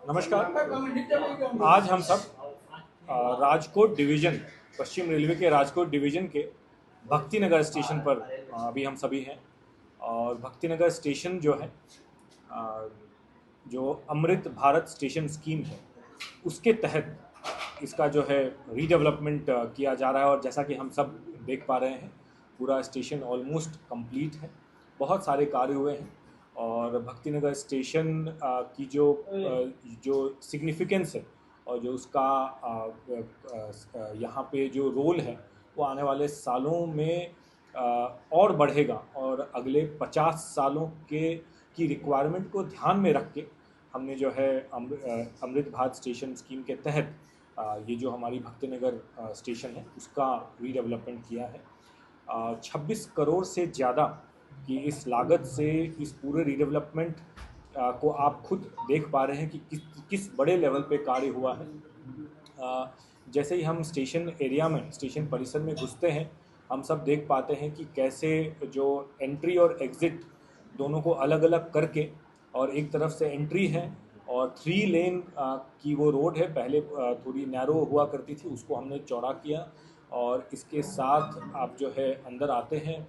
नमस्कार। आज हम सब राजकोट डिवीज़न, पश्चिम रेलवे के राजकोट डिवीज़न के भक्तिनगर स्टेशन पर अभी हम सभी हैं। और भक्तिनगर स्टेशन जो है, अ, जो अमृत भारत स्टेशन स्कीम है, उसके तहत इसका जो है रीडेवलपमेंट किया जा रहा है। और जैसा कि हम सब देख पा रहे हैं, पूरा स्टेशन ऑलमोस्ट कंप्लीट है। बहुत सारे कार्य हुए हैं। और भक्तिनगर स्टेशन की जो सिग्निफिकेंस है और जो उसका यहाँ पे जो रोल है, वो आने वाले सालों में और बढ़ेगा। और अगले 50 सालों के की रिक्वायरमेंट को ध्यान में रख के हमने जो है अमृत भारत स्टेशन स्कीम के तहत ये जो हमारी भक्तिनगर स्टेशन है, उसका रीडेवलपमेंट किया है। 26 करोड़ से ज़्यादा की इस लागत से इस पूरे रीडेवलपमेंट को आप खुद देख पा रहे हैं कि किस किस बड़े लेवल पे कार्य हुआ है। जैसे ही हम स्टेशन एरिया में, स्टेशन परिसर में घुसते हैं, हम सब देख पाते हैं कि कैसे जो एंट्री और एग्ज़िट दोनों को अलग अलग करके, और एक तरफ से एंट्री है और 3 लेन की वो रोड है। पहले थोड़ी नैरो हुआ करती थी, उसको हमने चौड़ा किया। और इसके साथ आप जो है अंदर आते हैं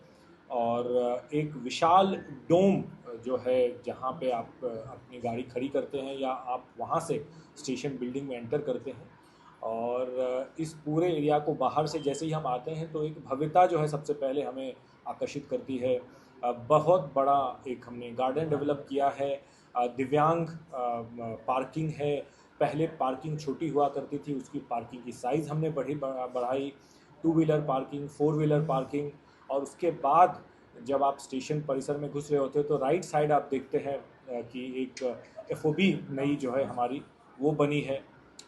और एक विशाल डोम जो है, जहाँ पे आप अपनी गाड़ी खड़ी करते हैं या आप वहाँ से स्टेशन बिल्डिंग में एंटर करते हैं। और इस पूरे एरिया को बाहर से जैसे ही हम आते हैं तो एक भव्यता जो है सबसे पहले हमें आकर्षित करती है। बहुत बड़ा एक हमने गार्डन डेवलप किया है। दिव्यांग पार्किंग है। पहले पार्किंग छोटी हुआ करती थी, उसकी पार्किंग की साइज़ हमने बढ़ाई। 2 व्हीलर पार्किंग, 4 व्हीलर पार्किंग। और उसके बाद जब आप स्टेशन परिसर में घुस रहे होते हो तो राइट साइड आप देखते हैं कि एक एफओबी नई जो है हमारी, वो बनी है।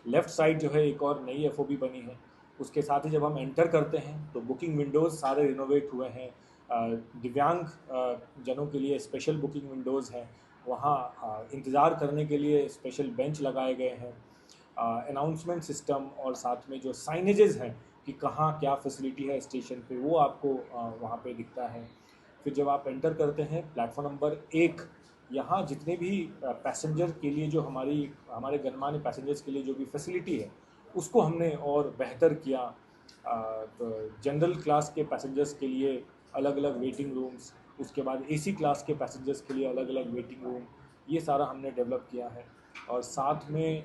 लेफ़्ट साइड जो है एक और नई एफओबी बनी है। उसके साथ ही जब हम एंटर करते हैं तो बुकिंग विंडोज़ सारे रिनोवेट हुए हैं। दिव्यांग जनों के लिए स्पेशल बुकिंग विंडोज़ हैं। वहाँ इंतज़ार करने के लिए स्पेशल बेंच लगाए गए हैं। अनाउंसमेंट सिस्टम और साथ में जो साइनेजेस हैं कि कहाँ क्या फैसिलिटी है स्टेशन पे, वो आपको वहाँ पे दिखता है। फिर जब आप एंटर करते हैं प्लेटफॉर्म नंबर 1, यहाँ जितने भी पैसेंजर के लिए जो हमारे गणमान्य पैसेंजर्स के लिए जो भी फैसिलिटी है, उसको हमने और बेहतर किया। तो जनरल क्लास के पैसेंजर्स के लिए अलग अलग वेटिंग रूम्स, उसके बाद एसी क्लास के पैसेंजर्स के लिए अलग अलग वेटिंग रूम, ये सारा हमने डेवलप किया है। और साथ में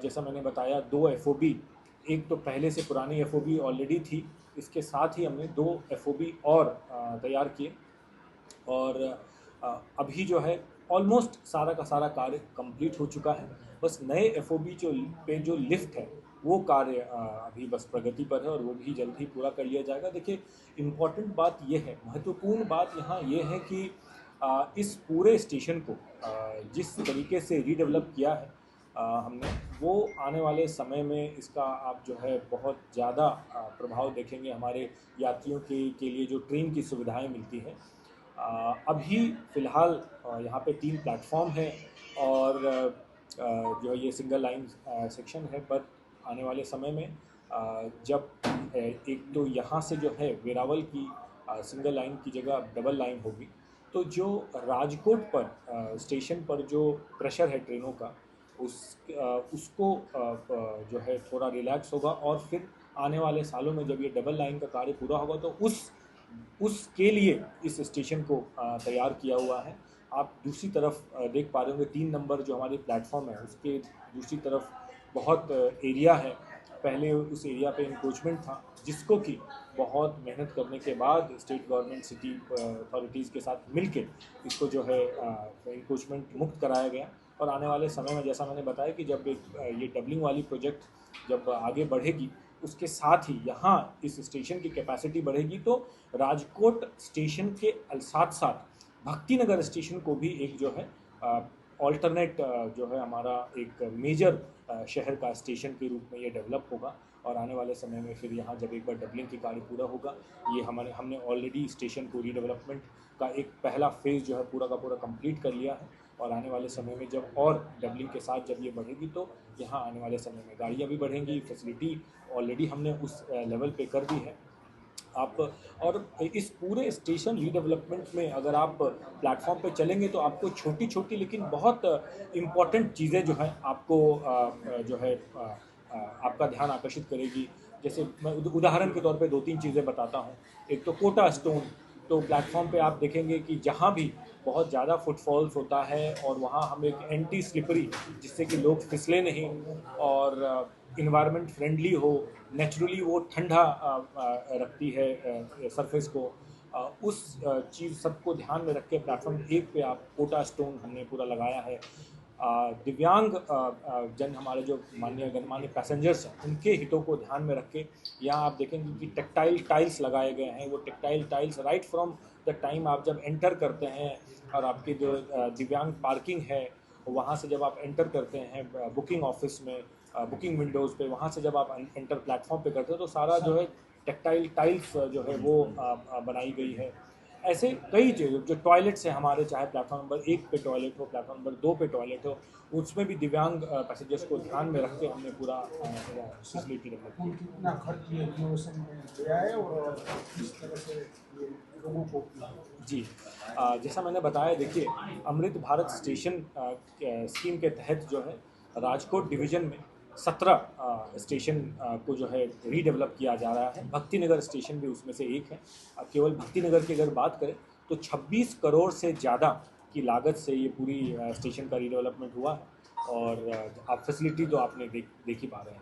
जैसा मैंने बताया, 2 एफओबी, एक तो पहले से पुरानी एफओबी ऑलरेडी थी, इसके साथ ही हमने 2 एफओबी और तैयार किए। और अभी जो है ऑलमोस्ट सारा का सारा कार्य कंप्लीट हो चुका है। बस नए एफओबी जो लिफ्ट है, वो कार्य अभी बस प्रगति पर है और वो भी जल्द ही पूरा कर लिया जाएगा। देखिए, इम्पॉर्टेंट बात ये है, महत्वपूर्ण बात यहाँ ये है कि इस पूरे स्टेशन को जिस तरीके से रीडेवलप किया है हमने, वो आने वाले समय में इसका आप जो है बहुत ज़्यादा प्रभाव देखेंगे हमारे यात्रियों के लिए जो ट्रेन की सुविधाएं मिलती हैं। अभी फ़िलहाल यहाँ पे 3 प्लेटफॉर्म है। और जो है ये सिंगल लाइन सेक्शन है। पर आने वाले समय में जब एक तो यहाँ से जो है वेरावल की सिंगल लाइन की जगह डबल लाइन होगी, तो जो राजकोट पर स्टेशन पर जो प्रेशर है ट्रेनों का, उसको जो है थोड़ा रिलैक्स होगा। और फिर आने वाले सालों में जब ये डबल लाइन का कार्य पूरा होगा तो उसके लिए इस स्टेशन को तैयार किया हुआ है। आप दूसरी तरफ देख पा रहे होंगे, 3 नंबर जो हमारी प्लेटफॉर्म है, उसके दूसरी तरफ बहुत एरिया है। पहले उस एरिया पे इंक्रोचमेंट था, जिसको कि बहुत मेहनत करने के बाद स्टेट गवर्नमेंट सिटी अथॉरिटीज़ के साथ मिलके इसको जो है इंक्रोचमेंट मुक्त कराया गया। और आने वाले समय में जैसा मैंने बताया कि जब ये डबलिंग वाली प्रोजेक्ट जब आगे बढ़ेगी, उसके साथ ही यहाँ इस स्टेशन की कैपेसिटी बढ़ेगी, तो राजकोट स्टेशन के साथ साथ भक्तिनगर स्टेशन को भी एक जो है ऑल्टरनेट जो है हमारा एक मेजर शहर का स्टेशन के रूप में ये डेवलप होगा। और आने वाले समय में फिर यहाँ जब एक बार डबलिंग की कार्य पूरा होगा, ये हमने ऑलरेडी स्टेशन को रीडेवलपमेंट का एक पहला फेज़ जो है पूरा का पूरा कंप्लीट कर लिया है। और आने वाले समय में जब और डबलिंग के साथ जब ये बढ़ेगी, तो यहाँ आने वाले समय में गाड़ियाँ भी बढ़ेंगी, फैसिलिटी ऑलरेडी हमने उस लेवल पे कर दी है। आप और इस पूरे स्टेशन रीडेवलपमेंट में अगर आप प्लेटफॉर्म पे चलेंगे तो आपको छोटी छोटी लेकिन बहुत इम्पॉर्टेंट चीज़ें जो हैं आपको जो है आपका ध्यान आकर्षित करेगी। जैसे मैं उदाहरण के तौर पे दो तीन चीज़ें बताता हूँ। एक तो कोटा स्टोन, तो प्लेटफॉर्म पे आप देखेंगे कि जहाँ भी बहुत ज़्यादा फुटफॉल्स होता है और वहाँ हम एक एंटी स्लिपरी, जिससे कि लोग फिसले नहीं और इन्वायरमेंट फ्रेंडली हो, नेचुरली वो ठंडा रखती है सरफेस को। उस चीज़ सबको ध्यान में रख के प्लेटफॉर्म एक पे आप कोटा स्टोन हमने पूरा लगाया है। दिव्यांग जन हमारे जो माननीय गणमान्य पैसेंजर्स हैं उनके हितों को ध्यान में रख के यहाँ आप देखेंगे कि टेक्टाइल टाइल्स लगाए गए हैं। वो tactile tiles right from the time आप जब एंटर करते हैं और आपकी जो दिव्यांग पार्किंग है वहाँ से जब आप एंटर करते हैं बुकिंग ऑफिस में, बुकिंग विंडोज़ पे, वहाँ से जब आप एंटर प्लेटफॉर्म पे करते हो तो सारा जो है टेक्टाइल टाइल्स जो है वो बनाई गई है। ऐसे कई चीज़ जो टॉयलेट्स हैं हमारे, चाहे प्लेटफॉर्म नंबर 1 पे टॉयलेट हो, प्लेटफॉर्म नंबर 2 पे टॉयलेट हो, उसमें भी दिव्यांग पैसेंजर्स को ध्यान में रख के हमने पूरा फैसिलिटी डेवलप की। कितना खर्च रिनोवेशन में गया है और किस तरह से ये लोगों को जी, जैसा मैंने बताया, देखिए अमृत भारत स्टेशन स्कीम के तहत जो है राजकोट डिवीज़न में 17 स्टेशन को जो है रीडेवलप किया जा रहा है। भक्ति नगर स्टेशन भी उसमें से एक है। केवल भक्ति नगर की अगर बात करें तो 26 करोड़ से ज़्यादा की लागत से ये पूरी स्टेशन का रीडेवलपमेंट हुआ है और आप फैसिलिटी तो आपने देख ही पा रहे हैं।